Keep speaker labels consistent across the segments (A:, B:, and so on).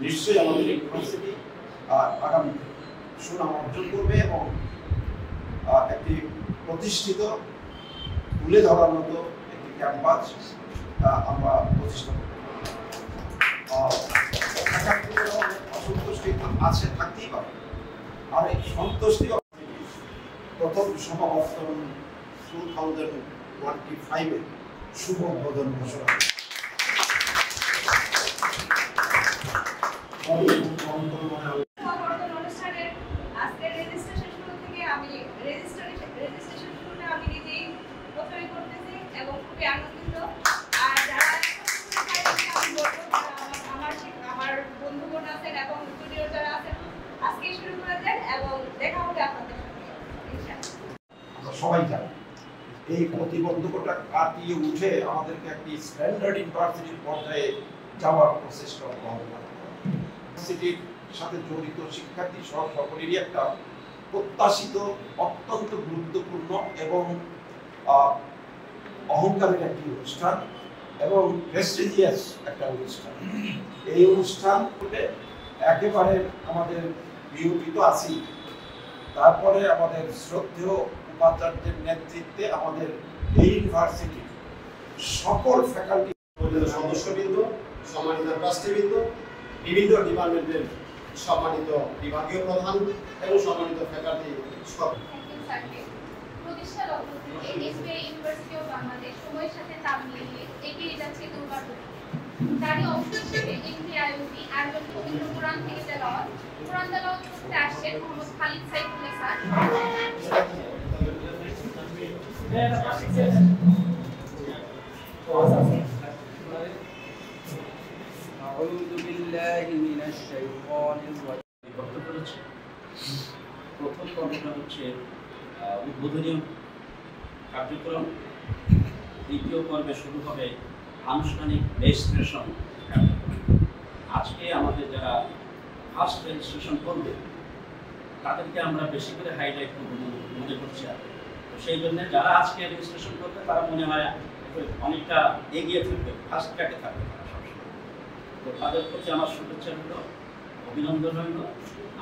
A: নিশ্চয়ই আমাদের ইউনিভার্সিটি আগামী সুনাম অর্জন করবে এবং একটি প্রতিষ্ঠিত তুলে ধরার মতো একটি ক্যাম্পাস আমরা প্রতিষ্ঠা করব। অসন্তুষ্টি আছে, থাকতেই পারে, আর এই সন্তুষ্টি প্রথম সমাবর্তন 2025-এ শুভ উদ্বোধন ঘোষণা সবাই জানে এই প্রতিবন্ধকতা কাটিয়ে উঠে আমাদেরকে একটি স্ট্যান্ডার্ড ইউনিভার্সিটির পর্যায়ে যাওয়ার প্রচেষ্টা অব্যাহত রাখতে হবে। ইউনিভার্সিটির সাথে জড়িত শিক্ষার্থী সহ সকলেরই একটা প্রত্যাশিত, অত্যন্ত গুরুত্বপূর্ণ এবং অহংকারের একটি অনুষ্ঠান এবং প্রেস্টিজিয়াস একটা অনুষ্ঠান। এই অনুষ্ঠান একেবারে আমাদের বিউটি তো আছেই, তারপরে আমাদের শ্রদ্ধেয় উপাচার্যের নেতৃত্বে আমাদের এই ইউনিভার্সিটির সকল ফ্যাকাল্টি
B: সদস্যবৃন্দ, সম্মানিত ট্রাস্টিবৃন্দ, বিভিন্ন ডিপার্টমেন্টের সম্মানিত বিভাগীয় প্রধান এবং সম্মানিত ফ্যাকাল্টি
C: প্রতিষ্ঠা লগ্ন থেকে এসবিআই ইউনিভার্সিটি অফ বাংলাদেশ সময়ের সাথে তাল মিলিয়ে এগিয়ে যাচ্ছে দুর্গাপুর। তারই অংশ হিসেবে এনটিআইউবি আয়োজন পবিত্র কোরআন থেকে তেলাওয়াত করতে আসছেন মোহাম্মদ খালিদ সাইফুল্লাহ স্যার।
D: প্রথম পর্বটা হচ্ছে উদ্বোধনীয় কার্যক্রম, দ্বিতীয় পর্বে শুরু হবে আনুষ্ঠানিক রেজিস্ট্রেশন। আজকে আমাদের যারা ফার্স্ট রেজিস্ট্রেশন করবে তাদেরকে আমরা বেশি করে হাইলাইট করব মনে করছি। তো সেই জন্য যারা আজকে রেজিস্ট্রেশন করবে তারা মনে হয় অনেকটা এগিয়ে থাকবে, ফার্স্ট ট্র্যাকে থাকবে তারা সবসময়। তো তাদের প্রতি আমার শুভেচ্ছা রইল, অভিনন্দন রইল।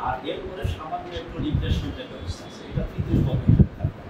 D: আর এরপরে সামান্য একটু রিপ্লেসমেন্টের ব্যবস্থা আছে, এটা তৃতীয় পর্বে থাকবে।